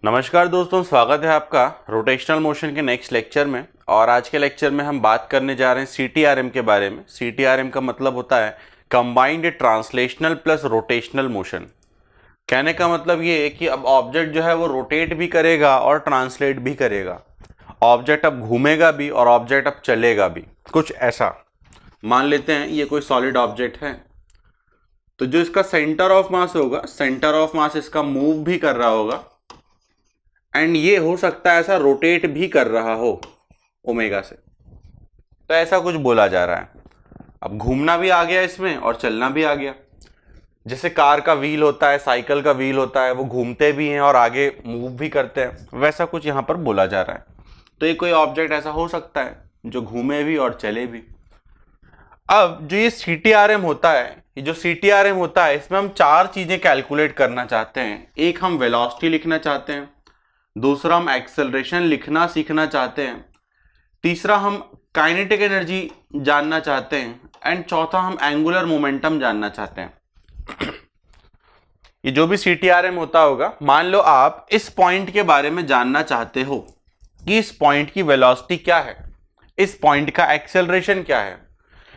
नमस्कार दोस्तों, स्वागत है आपका रोटेशनल मोशन के नेक्स्ट लेक्चर में। और आज के लेक्चर में हम बात करने जा रहे हैं सीटीआरएम के बारे में। सीटीआरएम का मतलब होता है combined translational plus rotational motion. कहने का मतलब ये है कि अब ऑब्जेक्ट जो है वो रोटेट भी करेगा और ट्रांसलेट भी करेगा। ऑब्जेक्ट अब घूमेगा भी और ऑब्जेक्ट अब चलेगा भी, कुछ ऐसा। मान लेते हैं ये कोई सॉलिड ऑब्जेक्ट है, तो जो इसका सेंटर ऑफ मास होगा, सेंटर ऑफ मास इसका मूव भी कर रहा होगा एंड ये हो सकता है ऐसा रोटेट भी कर रहा हो ओमेगा से। तो ऐसा कुछ बोला जा रहा है। अब घूमना भी आ गया इसमें और चलना भी आ गया। जैसे कार का व्हील होता है, साइकिल का व्हील होता है, वो घूमते भी हैं और आगे मूव भी करते हैं, वैसा कुछ यहाँ पर बोला जा रहा है। तो ये कोई ऑब्जेक्ट ऐसा हो सकता है जो घूमे भी और चले भी। अब जो ये सीटीआरएम होता है, ये जो सीटीआरएम होता है, इसमें हम चार चीजें कैलकुलेट करना चाहते हैं। एक, हम वेलोसिटी लिखना चाहते हैं। दूसरा, हम एक्सेलरेशन लिखना सीखना चाहते हैं। तीसरा, हम काइनेटिक एनर्जी जानना चाहते हैं। एंड चौथा, हम एंगुलर मोमेंटम जानना चाहते हैं। ये जो भी सीटीआरएम होता होगा, मान लो आप इस पॉइंट के बारे में जानना चाहते हो कि इस पॉइंट की वेलोसिटी क्या है, इस पॉइंट का एक्सेलरेशन क्या है,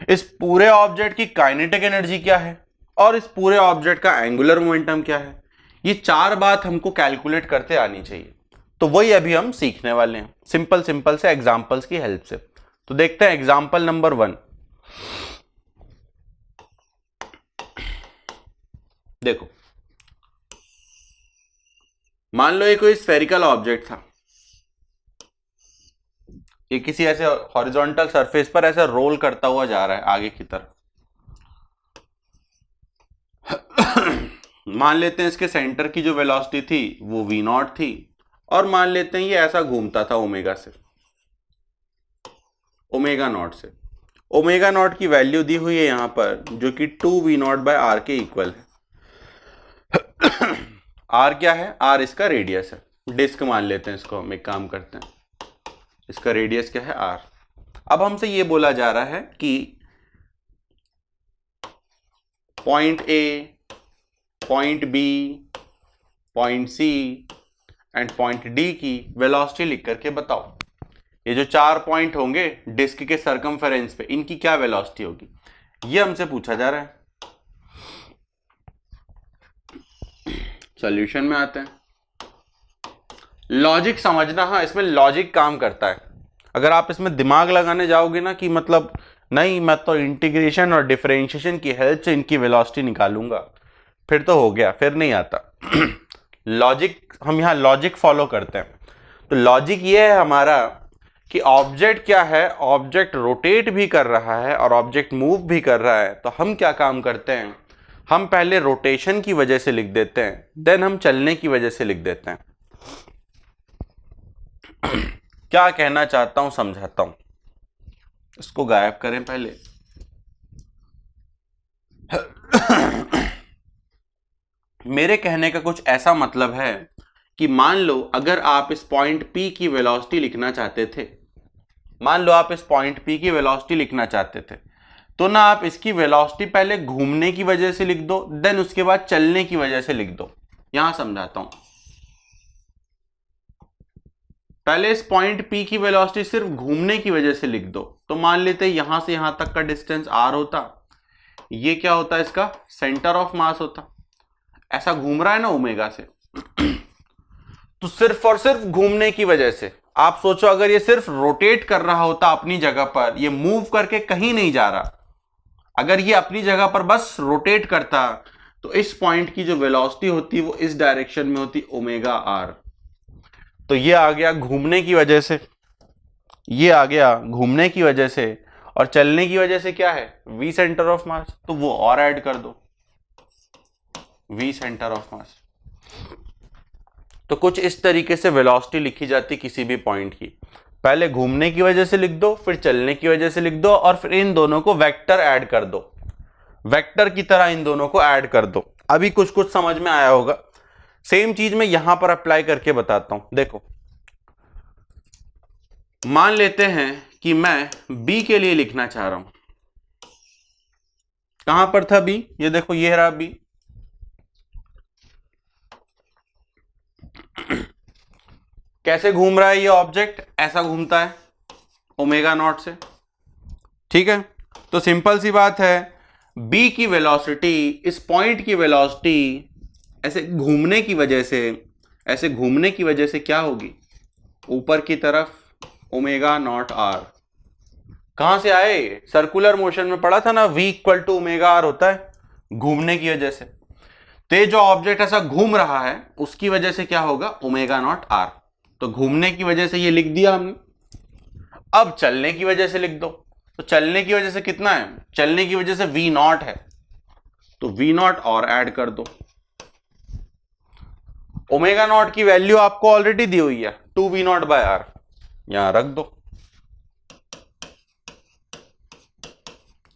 इस पूरे ऑब्जेक्ट की काइनेटिक एनर्जी क्या है और इस पूरे ऑब्जेक्ट का एंगुलर मोमेंटम क्या है। ये चार बात हमको कैलकुलेट करते आनी चाहिए। तो वही अभी हम सीखने वाले हैं, सिंपल सिंपल से एग्जांपल्स की हेल्प से। तो देखते हैं एग्जांपल नंबर 1। देखो, मान लो ये कोई स्फेरिकल ऑब्जेक्ट था। ये किसी ऐसे हॉरिजॉन्टल सरफेस पर ऐसे रोल करता हुआ जा रहा है आगे की तरफ। मान लेते हैं इसके सेंटर की जो वेलोसिटी थी वो v0 थी, और मान लेते हैं ये ऐसा घूमता था ओमेगा से, ओमेगा नॉट से। ओमेगा नॉट की वैल्यू दी हुई है यहां पर, जो कि 2v0/r के इक्वल है। r क्या है? r इसका रेडियस है। डिस्क मान लेते हैं इसको, हम एक काम करते हैं, इसका रेडियस क्या है? r। अब हमसे ये बोला जा रहा है कि point A, point B, point C and point D की वेलोसिटी लिख करके बताओ। ये जो चार पॉइंट होंगे डिस्क के सरकमफेरेंस पे, इनकी क्या वेलोसिटी होगी, ये हमसे पूछा जा रहा है। सॉल्यूशन में आते हैं। लॉजिक समझना, हाँ, इसमें लॉजिक काम करता है। अगर आप इसमें दिमाग लगाने जाओगे ना कि मतलब नहीं, मैं तो इंटीग्रेशन और डिफरेंशिएशन की हेल्प से इनकी वेलोसिटी निकालूंगा, फिर तो हो गया, फिर नहीं आता। लॉजिक, हम यहाँ लॉजिक फॉलो करते हैं। तो लॉजिक ये है हमारा कि ऑब्जेक्ट क्या है, ऑब्जेक्ट रोटेट भी कर रहा है और ऑब्जेक्ट मूव भी कर रहा है। तो हम क्या काम करते हैं, हम पहले रोटेशन की वजह से लिख देते हैं, देन हम चलने की वजह से लिख देते हैं। क्या कहना चाहता हूं समझाता हूं। इसको गायब करें पहले। मेरे कहने का कुछ ऐसा मतलब है कि मान लो अगर आप इस पॉइंट P की वेलोसिटी लिखना चाहते थे, मान लो आप इस पॉइंट P की वेलोसिटी लिखना चाहते थे, तो ना आप इसकी वेलोसिटी पहले घूमने की वजह से लिख दो, देन उसके बाद चलने की वजह से लिख दो। यहां समझाता हूं। पहले इस पॉइंट P की वेलोसिटी सिर्फ घूमने की वजह से लिख दो। तो मान लेते हैं यहां से यहां तक का डिस्टेंस r होता, ये क्या होता है, इसका सेंटर ऑफ मास होता। ऐसा घूम रहा है ना ओमेगा से, तो सिर्फ और सिर्फ घूमने की वजह से। आप सोचो अगर ये सिर्फ रोटेट कर रहा होता अपनी जगह पर, ये मूव करके कहीं नहीं जा रहा, अगर ये अपनी जगह पर बस रोटेट करता, तो इस पॉइंट की जो वेलोसिटी होती वो इस डायरेक्शन में होती, ओमेगा आर। तो ये आ गया घूमने की वजह से, ये आ गया घूमने की वजह से, और चलने की वजह से क्या है, v सेंटर ऑफ मास। तो वो और ऐड कर दो, v सेंटर ऑफ मास। तो कुछ इस तरीके से वेलोसिटी लिखी जाती किसी भी पॉइंट की। पहले घूमने की वजह से लिख दो, फिर चलने की वजह से लिख दो, और फिर इन दोनों को वेक्टर ऐड कर दो, वेक्टर की तरह इन दोनों को ऐड कर दो। अभी कुछ कुछ समझ में आया होगा। सेम चीज मैं यहां पर अप्लाई करके बताता हूं। देखो, मान लेते हैं कि मैं B के लिए लिखना चाह रहा हूं। कहां पर था B? ये देखो, ये रहा B। कैसे घूम रहा है ये ऑब्जेक्ट, ऐसा घूमता है ओमेगा नॉट से, ठीक है। तो सिंपल सी बात है, बी की वेलोसिटी, इस पॉइंट की वेलोसिटी ऐसे घूमने की वजह से, ऐसे घूमने की वजह से क्या होगी, ऊपर की तरफ ओमेगा नॉट आर। कहां से आए, सर्कुलर मोशन में पढ़ा था ना, v equal to omega R होता है घूमने की वजह से। तो ये जो ऑब्जेक्ट ऐसा घूम रहा है उसकी वजह से क्या होगा, ओमेगा नॉट आर। तो घूमने की वजह से ये लिख दिया हमने। अब चलने की वजह से लिख दो। तो चलने की वजह से कितना है, चलने की वजह से वी नॉट है, तो वी नॉट और ऐड कर दो। ओमेगा नॉट की वैल्यू आपको ऑलरेडी दी हुई है 2v0/r, यहां रख दो।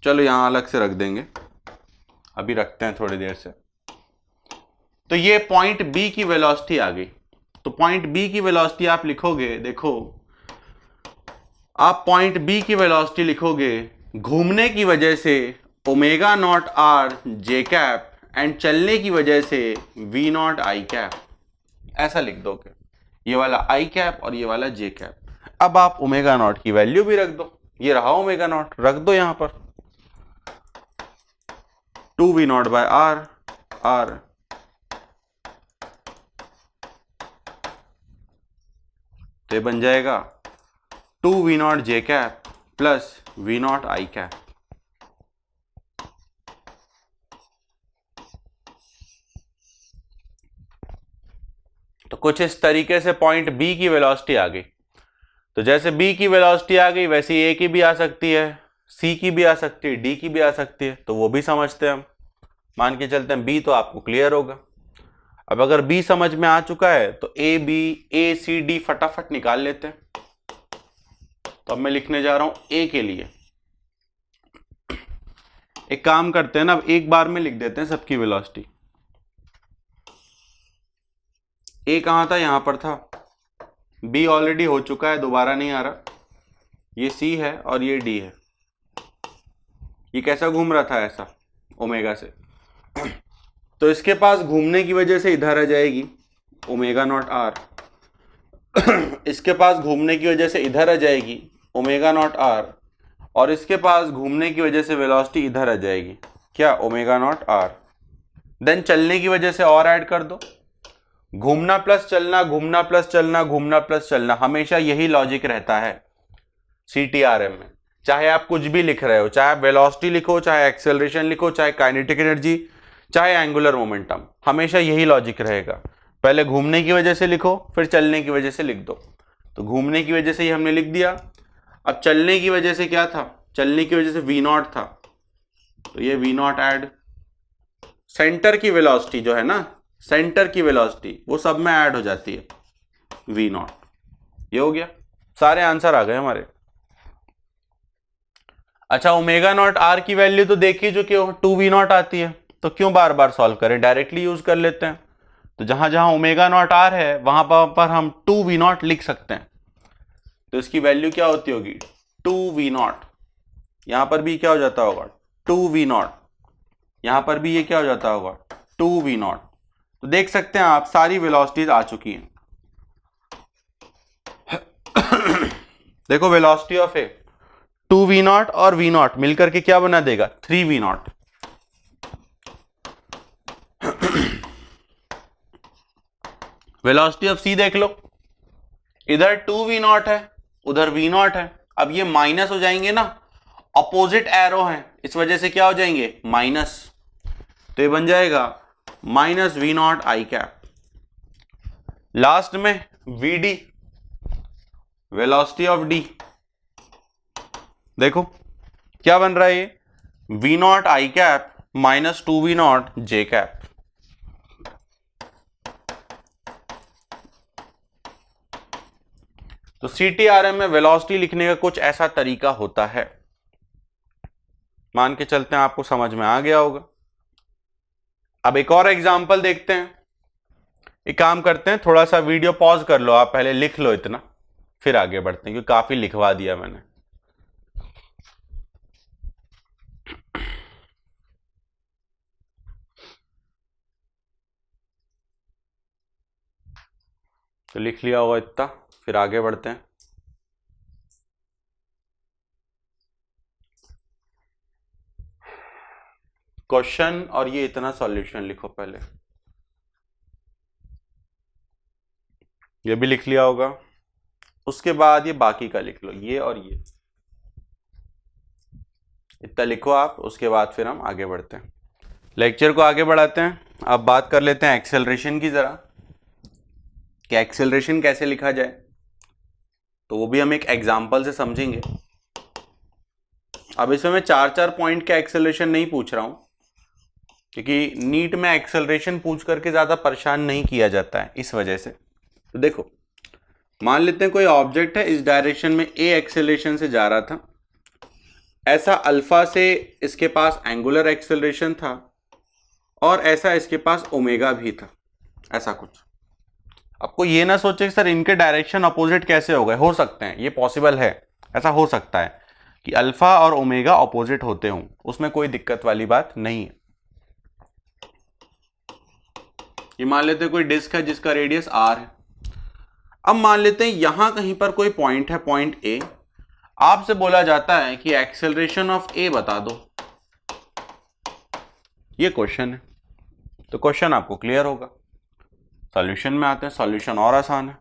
चलो यहां अलग से रख देंगे, अभी रखते हैं थोड़ी देर से। तो ये पॉइंट बी की वेलोसिटी आ गई। तो पॉइंट बी की वेलोसिटी आप लिखोगे, देखो आप पॉइंट बी की वेलोसिटी लिखोगे घूमने की वजह से omega naught are j cap and चलने की वजह से वी नॉट आई कैप, ऐसा लिख दोगे। ये वाला आई कैप और ये वाला जे कैप। अब आप ओमेगा नॉट की वैल्यू भी रख दो, ये रहा ओमेगा नॉट, रख दो यहां पर 2v0/r r, तो बन जाएगा 2v0 जे कैप प्लस v0 आई कैप। तो कुछ इस तरीके से पॉइंट बी की वेलोसिटी आ गई। तो जैसे बी की वेलोसिटी आ गई वैसे ए की भी आ सकती है, सी की भी आ सकती है, डी की भी आ सकती है, तो वो भी समझते हैं हम। मान के चलते हैं बी तो आपको क्लियर होगा। अब अगर बी समझ में आ चुका है तो A B A C D फटाफट निकाल लेते हैं। तो अब मैं लिखने जा रहा हूं ए के लिए। एक काम करते हैं ना, अब एक बार में लिख देते हैं सबकी वेलोसिटी। ए कहां था, यहां पर था। बी ऑलरेडी हो चुका है, दोबारा नहीं आ रहा। ये सी है और ये डी है। ये कैसा घूम रहा था, ऐसा ओमेगा से। तो इसके पास घूमने की वजह से इधर आ जाएगी ओमेगा नॉट आर, इसके पास घूमने की वजह से इधर आ जाएगी ओमेगा नॉट आर, और इसके पास घूमने की वजह से वेलोसिटी इधर आ जाएगी, क्या, ओमेगा नॉट आर। देन चलने की वजह से और ऐड कर दो। घूमना प्लस चलना, घूमना प्लस चलना, घूमना प्लस चलना, हमेशा यही लॉजिक रहता है सीटीआरएम में। चाहे आप कुछ भी लिख रहे हो, चाहे आप वेलोसिटी लिखो, चाहे एक्सेलरेशन लिखो, चाहे काइनेटिक एनर्जी, चाहे एंगुलर मोमेंटम, हमेशा यही लॉजिक रहेगा। पहले घूमने की वजह से लिखो, फिर चलने की वजह से लिख दो। तो घूमने की वजह से ही हमने लिख दिया। अब चलने की वजह से क्या था, चलने की वजह से वी नॉट था, तो ये वी नॉट ऐड। सेंटर की वेलोसिटी जो है ना, सेंटर की वेलोसिटी वो सब में ऐड हो जाती है वी नॉट। ये हो गया, सारे आंसर आ गए हमारे। अच्छा, ओमेगा नॉट आर की वैल्यू तो देखी चुके हो, 2v0 आती है, तो क्यों बार बार सॉल्व करें, डायरेक्टली यूज कर लेते हैं। तो जहां जहां ओमेगा नॉट आर है वहां पर हम 2v0 लिख सकते हैं। तो इसकी वैल्यू क्या होती होगी, 2v0। यहां पर भी क्या हो जाता होगा, 2v0। यहां पर भी ये क्या हो जाता होगा, 2v0। तो देख सकते हैं आप, सारी वेलोसिटीज आ चुकी हैं। देखो वेलोसिटी ऑफ ए 2v0 और v0 मिलकर के क्या बना देगा, 3v0। वेलोसिटी ऑफ सी देख लो, इधर 2v0 है, उधर v0 है। अब ये माइनस हो जाएंगे ना, अपोजिट एरो है, इस वजह से क्या हो जाएंगे, माइनस। तो ये बन जाएगा माइनस v0 आई कैप। लास्ट में vd, वेलोसिटी ऑफ डी, देखो क्या बन रहा है, ये v0 आई कैप माइनस 2v0 जे कैप। तो सीटीआरएम में वेलोसिटी लिखने का कुछ ऐसा तरीका होता है। मान के चलते हैं आपको समझ में आ गया होगा। अब एक और एग्जांपल देखते हैं। एक काम करते हैं, थोड़ा सा वीडियो पॉज कर लो, आप पहले लिख लो इतना, फिर आगे बढ़ते हैं, क्योंकि काफी लिखवा दिया मैंने। तो लिख लिया होगा इतना। फिर आगे बढ़ते हैं। क्वेश्चन और ये इतना सॉल्यूशन लिखो पहले, ये भी लिख लिया होगा। उसके बाद ये बाकी का लिख लो, ये और ये इतना लिखो आप। उसके बाद फिर हम आगे बढ़ते हैं, लेक्चर को आगे बढ़ाते हैं। अब बात कर लेते हैं एक्सेलरेशन की जरा, कि एक्सेलरेशन कैसे लिखा जाए, तो वो भी हम एक एग्जांपल से समझेंगे। अब इसमें मैं 4-4 पॉइंट का एक्सेलरेशन नहीं पूछ रहा हूं, क्योंकि नीट में एक्सेलरेशन पूछ करके ज्यादा परेशान नहीं किया जाता है, इस वजह से। तो देखो, मान लेते हैं कोई ऑब्जेक्ट है, इस डायरेक्शन में ए एक्सेलरेशन से जा रहा था, ऐसा अल्फा से इसके पास एंगुलर एक्सेलरेशन था, और ऐसा इसके पास ओमेगा भी था, ऐसा कुछ। आपको ये ना सोचे कि सर इनके डायरेक्शन अपोजिट कैसे हो गए, हो सकते हैं, ये पॉसिबल है, ऐसा हो सकता है कि अल्फा और ओमेगा अपोजिट होते हों, उसमें कोई दिक्कत वाली बात नहीं है। ये मान लेते हैं कोई डिस्क है जिसका रेडियस आर है। अब मान लेते हैं यहां कहीं पर कोई पॉइंट है, पॉइंट ए, आपसे बोला जाता है कि एक्सेलरेशन ऑफ ए बता दो, ये क्वेश्चन है। तो क्वेश्चन आपको क्लियर होगा। सॉल्यूशन में आते हैं, सॉल्यूशन और आसान है।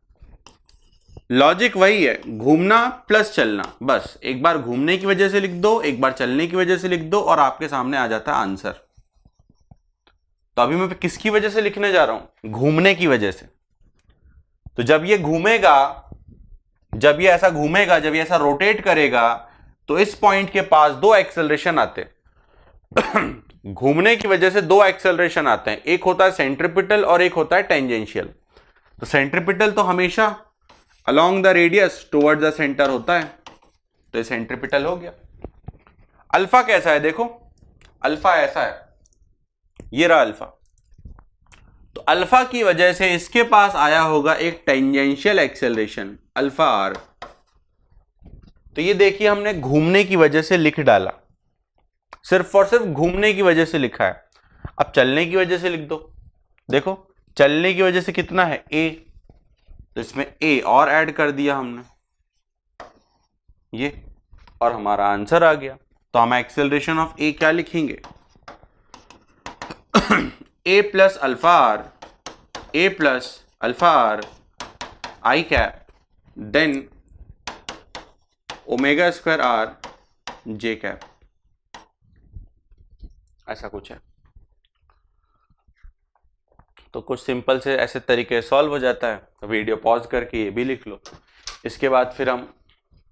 लॉजिक वही है, घूमना प्लस चलना, बस एक बार घूमने की वजह से लिख दो, एक बार चलने की वजह से लिख दो, और आपके सामने आ जाता है आंसर। तो अभी मैं किसकी वजह से लिखने जा रहा हूं? घूमने की वजह से। तो जब ये घूमेगा, जब ये ऐसा घूमेगा, जब ये ऐसा रोटेट करेगा, तो इस पॉइंट के पास दो एक्सेलरेशन आते हैं। घूमने की वजह से दो एक्सेलरेशन आते हैं, एक होता है सेंट्रिपिटल और एक होता है टेंजेंशियल। तो सेंट्रिपिटल तो हमेशा along the radius toward the centre होता है, तो ये सेंट्रिपिटल हो गया। अल्फा कैसा है देखो, अल्फा ऐसा है, ये रहा अल्फा। तो अल्फा की वजह से इसके पास आया होगा एक टेंजेंशियल एक्सेलरेशन अल्फा आर। तो ये देखिए हमने घूमने की वजह से लिख डाला, सिर्फ और सिर्फ घूमने की वजह से लिखा है। अब चलने की वजह से लिख दो, देखो चलने की वजह से कितना है ए, तो इसमें ए और ऐड कर दिया हमने ये, और हमारा आंसर आ गया। तो हम एक्सेलरेशन ऑफ ए क्या लिखेंगे? A plus alpha r, a plus alpha r i cap, then omega square r j cap, ऐसा कुछ है। तो कुछ सिंपल से ऐसे तरीके सॉल्व हो जाता है। तो वीडियो पॉज करके ये भी लिख लो, इसके बाद फिर हम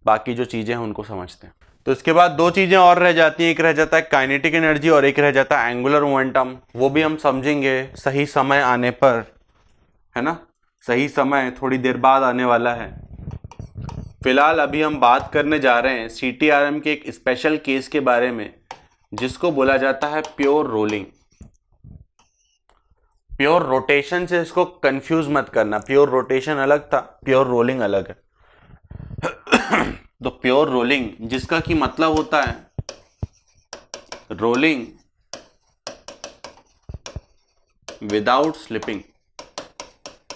बाकी जो चीजें हैं उनको समझते हैं। तो इसके बाद दो चीजें और रह जाती हैं, एक रह जाता है काइनेटिक एनर्जी और एक रह जाता है एंगुलर मोमेंटम। वो भी हम समझेंगे सही समय आने पर, है ना, सही समय थोड़ी देर बाद आने वाला है। फिलहाल अभी हम बात करने जा रहे हैं CTRM के एक स्पेशल केस के बारे में, जिसको बोला जाता है प्योर रोलिंग। प्योर रोटेशन से इसको कंफ्यूज मत करना, प्योर रोटेशन अलग था, प्योर रोलिंग अलग है। तो प्योर रोलिंग जिसका कि मतलब होता है rolling without slipping,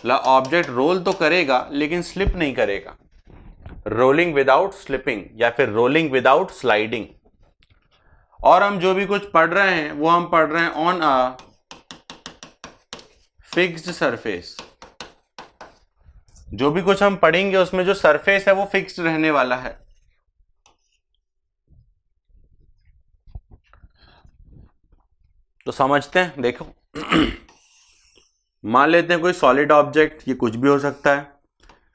object roll तो करेगा लेकिन स्लिप नहीं करेगा, रोलिंग विदाउट स्लिपिंग या फिर रोलिंग विदाउट स्लाइडिंग। और हम जो भी कुछ पढ़ रहे हैं वो हम पढ़ रहे हैं ऑन अ फिक्स्ड सरफेस। जो भी कुछ हम पढ़ेंगे उसमें जो सरफेस है वो फिक्स्ड रहने वाला है। तो समझते हैं, देखो मान लेते हैं कोई सॉलिड ऑब्जेक्ट, ये कुछ भी हो सकता है,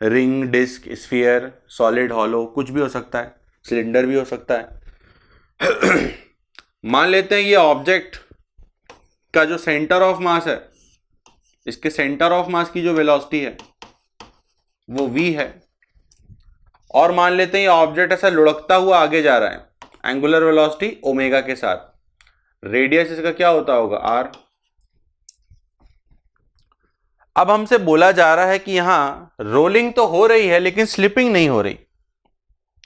ring, disc, sphere, solid, hollow, कुछ भी हो सकता है, सिलेंडर भी हो सकता है। मान लेते हैं ये ऑब्जेक्ट का जो सेंटर ऑफ मास है, इसके सेंटर ऑफ मास की जो वेलोसिटी है वो v है, और मान लेते हैं ये ऑब्जेक्ट ऐसा लुढ़कता हुआ आगे जा रहा है, एंगुलर वेलोसिटी ओमेगा के साथ, रेडियस इसका क्या होता होगा r। अब हमसे बोला जा रहा है कि यहां रोलिंग तो हो रही है लेकिन स्लिपिंग नहीं हो रही।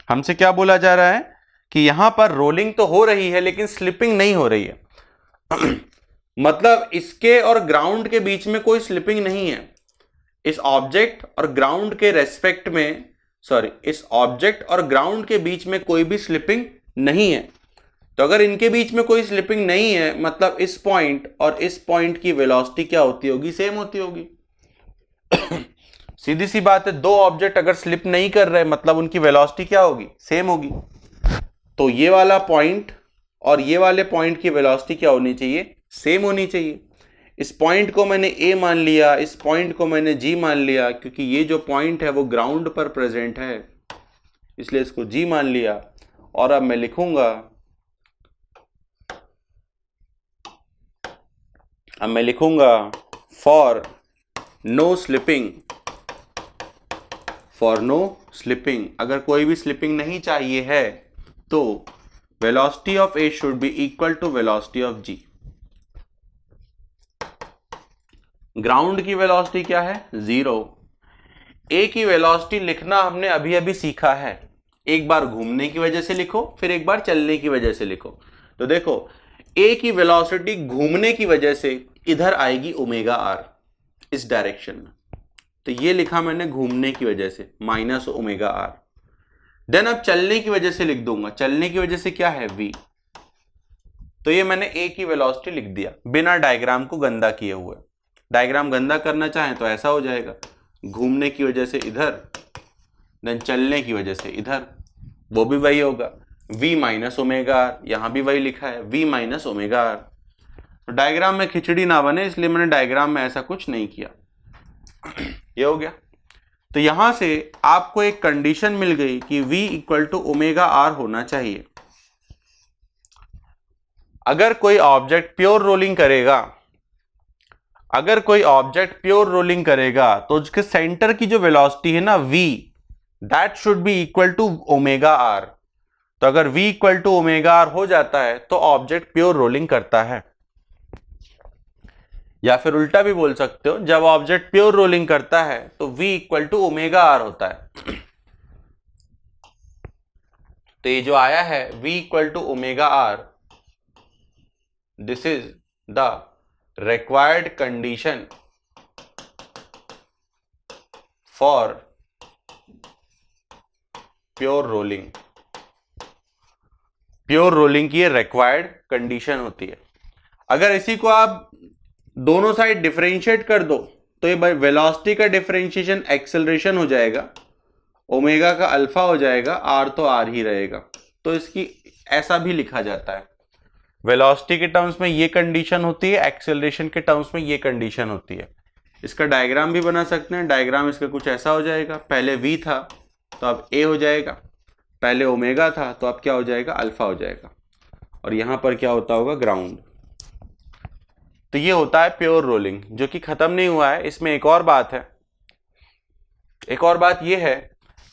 हमसे क्या बोला जा रहा है कि यहां पर रोलिंग तो हो रही है लेकिन स्लिपिंग नहीं हो रही है। मतलब इसके और ग्राउंड के बीच में कोई स्लिपिंग नहीं है, इस ऑब्जेक्ट और ग्राउंड के रेस्पेक्ट में, सॉरी, इस ऑब्जेक्ट और ग्राउंड के बीच में कोई भी स्लिपिंग नहीं है। तो अगर इनके बीच में कोई स्लिपिंग नहीं है मतलब इस पॉइंट और इस पॉइंट की वेलोसिटी क्या होती होगी, सेम होती होगी। सीधी सी बात है, दो ऑब्जेक्ट अगर स्लिप नहीं कर रहे मतलब उनकी वेलोसिटी क्या होगी, सेम होगी। तो ये वाला पॉइंट और ये वाले पॉइंट की वेलोसिटी क्या होनी चाहिए, सेम होनी चाहिए। इस पॉइंट को मैंने ए मान लिया, इस पॉइंट को मैंने जी मान लिया, क्योंकि ये जो पॉइंट है वो ग्राउंड पर प्रेजेंट है इसलिए इसको जी मान लिया। और अब मैं लिखूंगा, फॉर नो स्लिपिंग, अगर कोई भी स्लिपिंग नहीं चाहिए है तो velocity of A should be equal to velocity of G. Ground की वेलोसिटी क्या है, 0। ए की वेलोसिटी लिखना हमने अभी अभी सीखा है, एक बार घूमने की वजह से लिखो फिर एक बार चलने की वजह से लिखो। तो देखो ए की वेलोसिटी घूमने की वजह से इधर आएगी ओमेगा आर, इस डायरेक्शन में, तो ये लिखा मैंने घूमने की वजह से माइनस ओमेगा आर। देन अब चलने की वजह से लिख दूंगा, चलने की वजह से क्या है, v। तो ये मैंने ए की वेलोसिटी लिख दिया बिना डायग्राम को गंदा किए हुए। डायग्राम गंदा करना चाहें तो ऐसा हो जाएगा, घूमने की वजह से इधर, देन चलने की वजह से इधर, वो भी वही होगा, v माइनस ओमेगा आर, यहां भी वही लिखा है v माइनस ओमेगा आर। तो डायग्राम में खिचड़ी ना बने इसलिए मैंने डायग्राम में ऐसा कुछ नहीं किया। ये हो गया। तो यहां से आपको एक कंडीशन मिल गई कि v equal to omega R होना चाहिए। अगर कोई ऑब्जेक्ट प्योर रोलिंग करेगा, तो उसके सेंटर की जो वेलोसिटी है ना v, that should be equal to omega R. तो अगर v equal to omega R हो जाता है तो ऑब्जेक्ट प्योर रोलिंग करता है। या फिर उल्टा भी बोल सकते हो, जब ऑब्जेक्ट प्योर रोलिंग करता है तो v equal to omega R होता है। तो ये जो आया है v equal to omega R, this is the required condition for pure rolling। Pure rolling की ये रिक्वायर्ड कंडीशन होती है। अगर इसी को आप दोनों साइड डिफरेंशिएट कर दो तो ये वेलोसिटी का डिफरेंशिएशन एक्सेलरेशन हो जाएगा, ओमेगा का अल्फा हो जाएगा, आर तो आर ही रहेगा। तो इसकी ऐसा भी लिखा जाता है, वेलोसिटी के टर्म्स में ये कंडीशन होती है, एक्सेलरेशन के टर्म्स में ये कंडीशन होती है। इसका डायग्राम भी बना सकते हैं। डायग्राम इसका कुछ ऐसा हो जाएगा, पहले v था तो अब a हो जाएगा, पहले ओमेगा था तो अब क्या हो जाएगा, अल्फा हो जाएगा, और यहां पर क्या होता होगा, ग्राउंड। तो ये होता है प्योर रोलिंग, जो कि खत्म नहीं हुआ है। इसमें एक और बात है, एक और बात ये है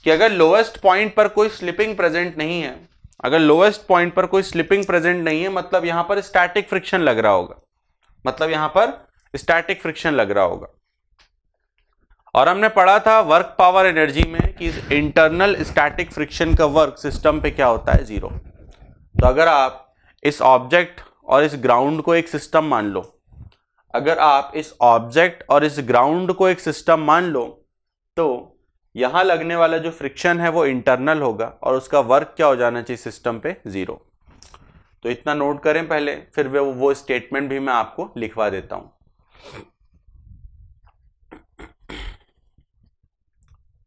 कि अगर लोएस्ट पॉइंट पर कोई स्लिपिंग प्रेजेंट नहीं है, अगर लोएस्ट पॉइंट पर कोई स्लिपिंग प्रेजेंट नहीं है मतलब यहां पर स्टैटिक फ्रिक्शन लग रहा होगा, मतलब यहां पर स्टैटिक फ्रिक्शन लग रहा होगा। और हमने पढ़ा था वर्क पावर एनर्जी में कि इंटरनल स्टैटिक फ्रिक्शन का वर्क सिस्टम पे क्या होता है, 0। तो अगर आप इस ऑब्जेक्ट और इस ग्राउंड को एक सिस्टम मान लो, अगर आप इस ऑब्जेक्ट और इस ग्राउंड को एक सिस्टम मान लो तो यहां लगने वाला जो फ्रिक्शन है वो इंटरनल होगा और उसका वर्क क्या हो जाना चाहिए सिस्टम पे, 0। तो इतना नोट करें पहले, फिर वो स्टेटमेंट भी मैं आपको लिखवा देता हूं।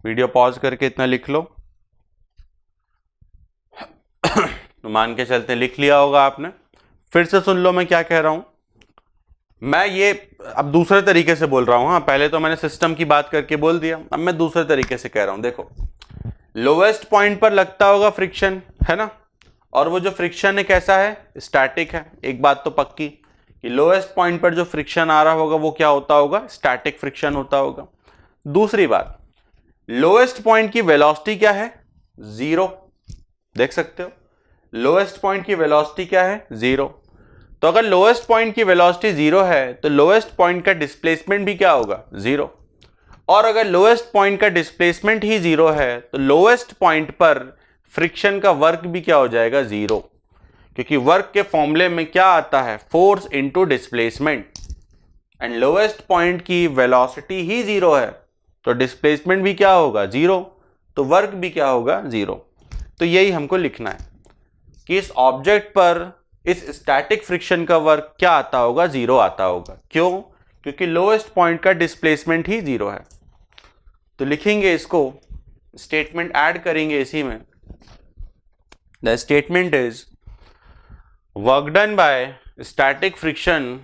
वीडियो पॉज करके इतना लिख लो। तो मान के चलते लिख लिया होगा आपने। फिर से सुन लो मैं क्या कह रहा हूं। मैं ये अब दूसरे तरीके से बोल रहा हूं। हाँ, पहले तो मैंने सिस्टम की बात करके बोल दिया, अब मैं दूसरे तरीके से कह रहा हूं। देखो, लोवेस्ट पॉइंट पर लगता होगा फ्रिक्शन, है ना, और वो जो फ्रिक्शन है कैसा है, स्टैटिक है। एक बात तो पक्की कि लोवेस्ट पॉइंट पर जो फ्रिक्शन आ रहा होगा वो क्या होता होगा, स्टैटिक फ्रिक्शन होता होगा। दूसरी बात, लोएस्ट पॉइंट की वेलोसिटी क्या है, 0। देख सकते हो लोएस्ट पॉइंट की वेलोसिटी क्या है, 0। तो अगर लोएस्ट पॉइंट की वेलोसिटी 0 है तो लोएस्ट पॉइंट का डिस्प्लेसमेंट भी क्या होगा, 0। और अगर लोएस्ट पॉइंट का डिस्प्लेसमेंट ही 0 है तो लोएस्ट पॉइंट पर फ्रिक्शन का वर्क भी क्या हो जाएगा, 0। क्योंकि वर्क के फॉर्मूले में क्या आता है, force into displacement, and lowest point की वेलोसिटी ही 0 है तो डिस्प्लेसमेंट भी क्या होगा, जीरो, तो वर्क भी क्या होगा, जीरो। तो यही हमको लिखना है कि इस ऑब्जेक्ट पर इस स्टैटिक फ्रिक्शन का वर्क क्या आता होगा, जीरो आता होगा। क्यों? क्योंकि लोएस्ट पॉइंट का डिस्प्लेसमेंट ही जीरो है। तो लिखेंगे इसको, स्टेटमेंट ऐड करेंगे इसी में। The statement is work done by static friction,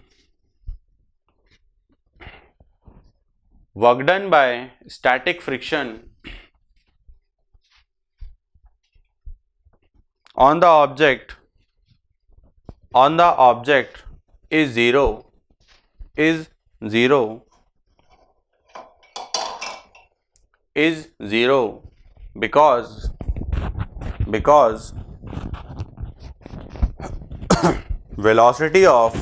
work done by static friction on the object is zero is zero because velocity of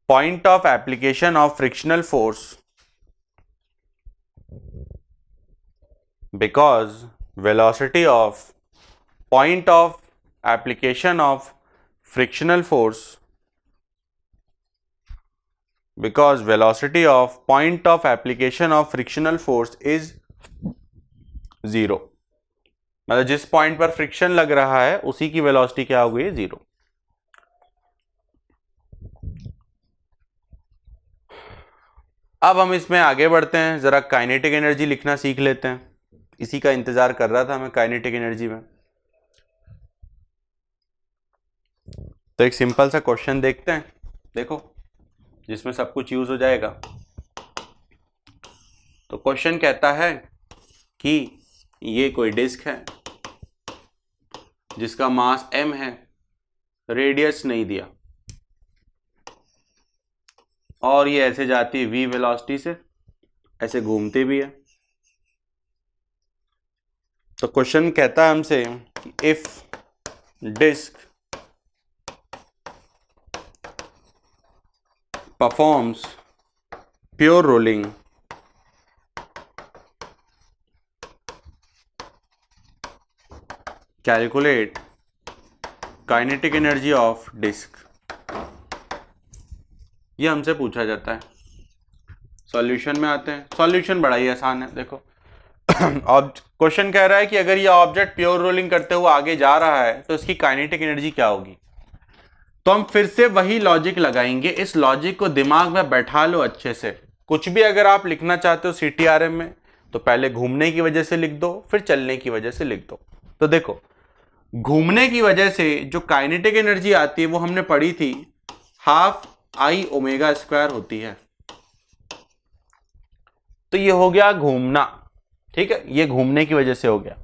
point of application of frictional force, because velocity of point of application of frictional force, because velocity of point of application of frictional force is zero. मतलब जिस point पर friction लग रहा है उसी की velocity क्या हो गई, जीरो। अब हम इसमें आगे बढ़ते हैं, जरा काइनेटिक एनर्जी लिखना सीख लेते हैं। इसी का इंतजार कर रहा था मैं काइनेटिक एनर्जी में। तो एक सिंपल सा क्वेश्चन देखते हैं, देखो, जिसमें सब कुछ यूज हो जाएगा। तो क्वेश्चन कहता है कि ये कोई डिस्क है जिसका मास m है, रेडियस नहीं दिया, और ये ऐसे जाती है v वेलोसिटी से, ऐसे घूमते भी है। तो क्वेश्चन कहता है हमसे if disc performs pure rolling calculate kinetic energy of disc. ये हमसे पूछा जाता है। सॉल्यूशन में आते हैं। सॉल्यूशन बड़ा ही आसान है, देखो। अब क्वेश्चन कह रहा है कि अगर ये ऑब्जेक्ट प्योर रोलिंग करते हुए आगे जा रहा है तो इसकी काइनेटिक एनर्जी क्या होगी। तो हम फिर से वही लॉजिक लगाएंगे। इस लॉजिक को दिमाग में बैठा लो अच्छे से। कुछ भी अगर आप लिखना चाहते हो CTRM में तो पहले घूमने की वजह से लिख दो, फिर चलने की वजह से लिख दो। तो देखो, घूमने की वजह से जो काइनेटिक एनर्जी आती है वो हमने पढ़ी थी, हाफ आई ओमेगा स्क्वायर होती है। तो ये हो गया घूमना, ठीक है, ये घूमने की वजह से हो गया।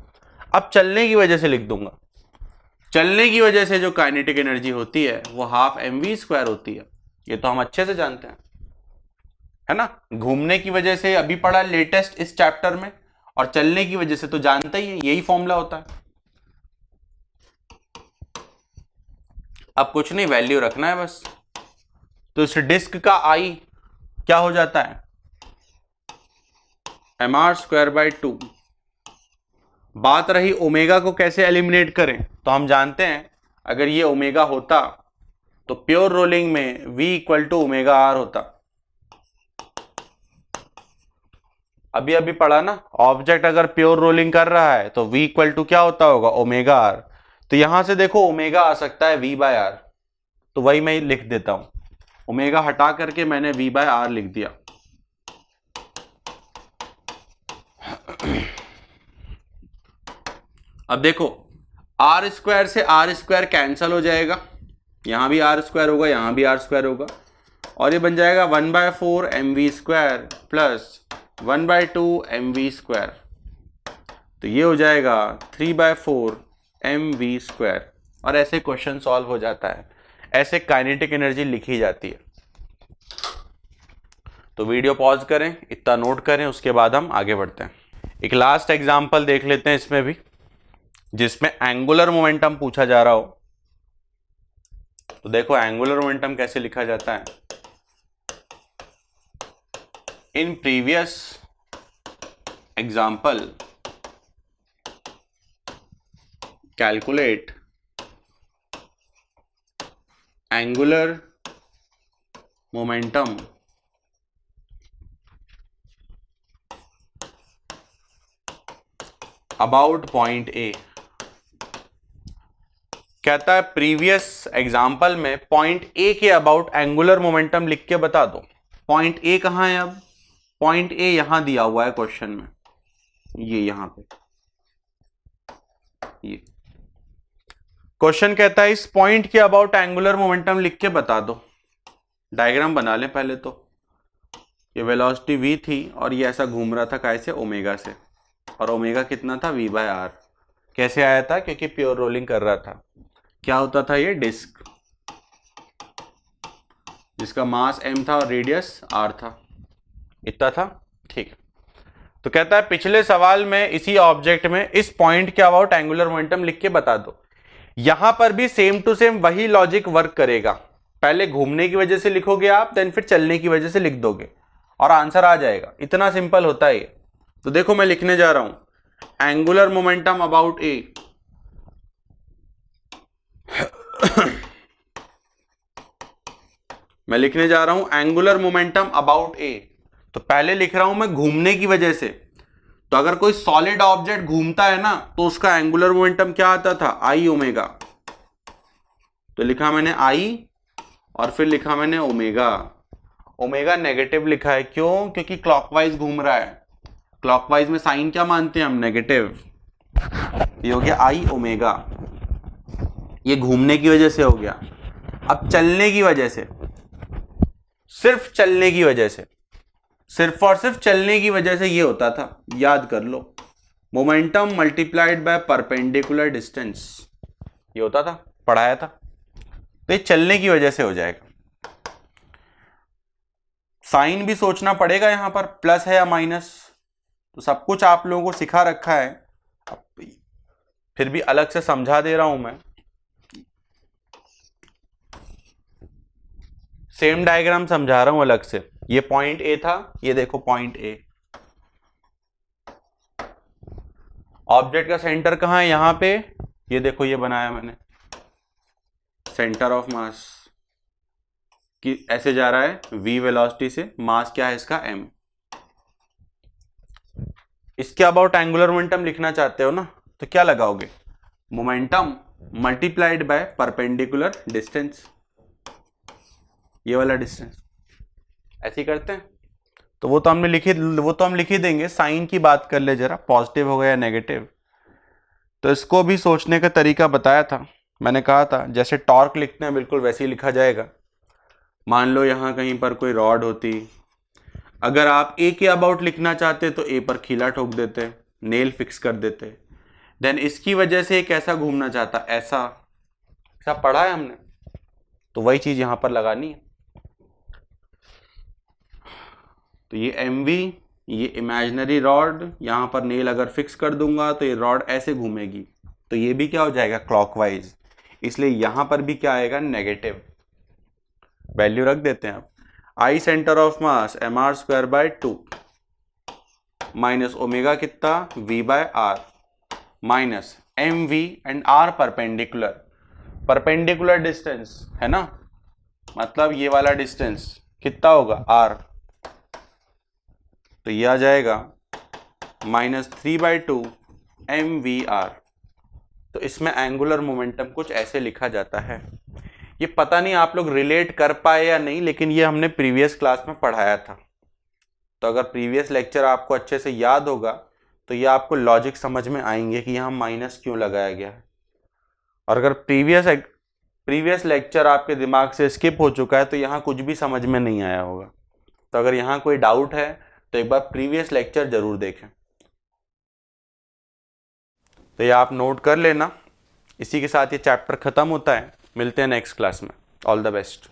अब चलने की वजह से लिख दूंगा। चलने की वजह से जो काइनेटिक एनर्जी होती है वो हाफ mv स्क्वायर होती है। ये तो हम अच्छे से जानते हैं, है ना। घूमने की वजह से अभी पढ़ा लेटेस्ट इस चैप्टर में, और चलने की वजह से तो जानते ही है, यही फॉर्मूला होता है। अब कुछ नहीं, वैल्यू रखना है बस। तो इस डिस्क का आई क्या हो जाता है, mr²/2। बात रही ओमेगा को कैसे एलिमिनेट करें, तो हम जानते हैं अगर ये ओमेगा होता तो प्योर रोलिंग में v = ω/r होता। अभी अभी पढ़ा ना, ऑब्जेक्ट अगर प्योर रोलिंग कर रहा है तो v = क्या होता होगा, ω/r। तो यहां से देखो ओमेगा आ सकता है v/r, तो वही मैं लिख देता हूं। ओमेगा हटा करके मैंने v/r लिख दिया। अब देखो, r² से r² कैंसल हो जाएगा, यहां भी r² होगा, यहां भी r² होगा, और ये बन जाएगा 1/4 mv² प्लस 1/2 mv²। तो ये हो जाएगा 3/4 mv²। और ऐसे क्वेश्चन सॉल्व हो जाता है, ऐसे काइनेटिक एनर्जी लिखी जाती है। तो वीडियो पॉज करें, इतना नोट करें, उसके बाद हम आगे बढ़ते हैं। एक लास्ट एग्जांपल देख लेते हैं इसमें भी, जिसमें एंगुलर मोमेंटम पूछा जा रहा हो। तो देखो एंगुलर मोमेंटम कैसे लिखा जाता है। In previous example calculate angular momentum about point A. कहता है प्रीवियस एग्जाम्पल में पॉइंट ए के अबाउट एंगुलर मोमेंटम लिख के बता दो। पॉइंट ए कहां है? अब पॉइंट ए यहां दिया हुआ है क्वेश्चन में, ये यहां पे, ये क्वेश्चन कहता है इस पॉइंट के अबाउट एंगुलर मोमेंटम लिख के बता दो। डायग्राम बना लें पहले तो। ये वेलोसिटी v थी और ये ऐसा घूम रहा था कैसे? ओमेगा से, और ओमेगा कितना था? v/r। कैसे आया था? क्योंकि प्योर रोलिंग कर रहा था। क्या होता था? ये डिस्क जिसका मास m था और रेडियस r था, इतना था। ठीक है, तो कहता है पिछले सवाल में इसी ऑब्जेक्ट में इस पॉइंट के अबाउट एंगुलर मोमेंटम लिख के बता दो। यहां पर भी सेम टू सेम वही लॉजिक वर्क करेगा। पहले घूमने की वजह से लिखोगे आप, देन फिर चलने की वजह से लिख दोगे और आंसर आ जाएगा। इतना सिंपल होता है ये। तो देखो मैं लिखने जा रहा हूं एंगुलर मोमेंटम अबाउट ए। मैं लिखने जा रहा हूं एंगुलर मोमेंटम अबाउट ए। तो पहले लिख रहा हूं मैं घूमने की वजह से। तो अगर कोई सॉलिड ऑब्जेक्ट घूमता है ना तो उसका एंगुलर मोमेंटम क्या आता था? आई ओमेगा। तो लिखा मैंने आई और फिर लिखा मैंने ओमेगा। ओमेगा नेगेटिव लिखा है, क्यों? क्योंकि क्लॉकवाइज घूम रहा है। क्लॉकवाइज में साइन क्या मानते हैं हम? नेगेटिव। ये हो गया आई ओमेगा, ये घूमने की वजह से हो गया। अब चलने की वजह से, सिर्फ चलने की वजह से, सिर्फ और सिर्फ चलने की वजह से ये होता था। याद कर लो, momentum multiplied by perpendicular distance, ये होता था, पढ़ाया था। तो ये चलने की वजह से हो जाएगा। साइन भी सोचना पड़ेगा यहां पर, प्लस है या माइनस। तो सब कुछ आप लोगों को सिखा रखा है, फिर भी अलग से समझा दे रहा हूं मैं। सेम डायग्राम समझा रहा हूं अलग से। ये पॉइंट ए था, ये देखो पॉइंट ए। ऑब्जेक्ट का सेंटर कहां है? यहां पे। ये देखो ये बनाया मैंने, सेंटर ऑफ मास कि ऐसे जा रहा है v वेलोसिटी से। मास क्या है इसका? m। इसके अबाउट एंगुलर मोमेंटम लिखना चाहते हो ना, तो क्या लगाओगे? Momentum multiplied by perpendicular distance, ये वाला डिस्टेंस। ऐसे ही करते हैं। तो वो तो हम लिख ही देंगे। साइन की बात कर ले जरा, पॉजिटिव हो गया या नेगेटिव। तो इसको भी सोचने का तरीका बताया था। मैंने कहा था जैसे टॉर्क लिखते हैं बिल्कुल वैसे ही लिखा जाएगा। मान लो यहां कहीं पर कोई रॉड होती, अगर आप ए के अबाउट लिखना चाहते तो ए पर खीला ठोक देते, नेल फिक्स कर देते। देन इसकी वजह से कैसा घूमना चाहता? ऐसा पढ़ा है हमने, तो वही चीज यहां पर लगानी है। तो ये mv, ये इमेजिनरी रॉड, यहां पर नेल अगर फिक्स कर दूंगा तो ये रॉड ऐसे घूमेगी, तो ये भी क्या हो जाएगा? क्लॉकवाइज। इसलिए यहां पर भी क्या आएगा? नेगेटिव। वैल्यू रख देते हैं अब। I centre of mass mr²/2 minus omega कितना? v/r minus mv and r perpendicular. Perpendicular distance है ना, मतलब ये वाला डिस्टेंस कितना होगा? r। तो ये आ जाएगा -3/2 mvr। तो इसमें एंगुलर मोमेंटम कुछ ऐसे लिखा जाता है। ये पता नहीं आप लोग रिलेट कर पाए या नहीं, लेकिन ये हमने प्रीवियस क्लास में पढ़ाया था। तो अगर प्रीवियस लेक्चर आपको अच्छे से याद होगा तो ये आपको लॉजिक समझ में आएंगे कि यहाँ माइनस क्यों लगाया गया है। और अगर प्रीवियस लेक्चर आपके दिमाग से स्किप हो चुका है तो यहाँ कुछ भी समझ में नहीं आया होगा। तो अगर यहाँ कोई डाउट है तो एक बार प्रीवियस लेक्चर जरूर देखें। तो ये आप नोट कर लेना। इसी के साथ ये चैप्टर खत्म होता है। मिलते हैं नेक्स्ट क्लास में। All the best.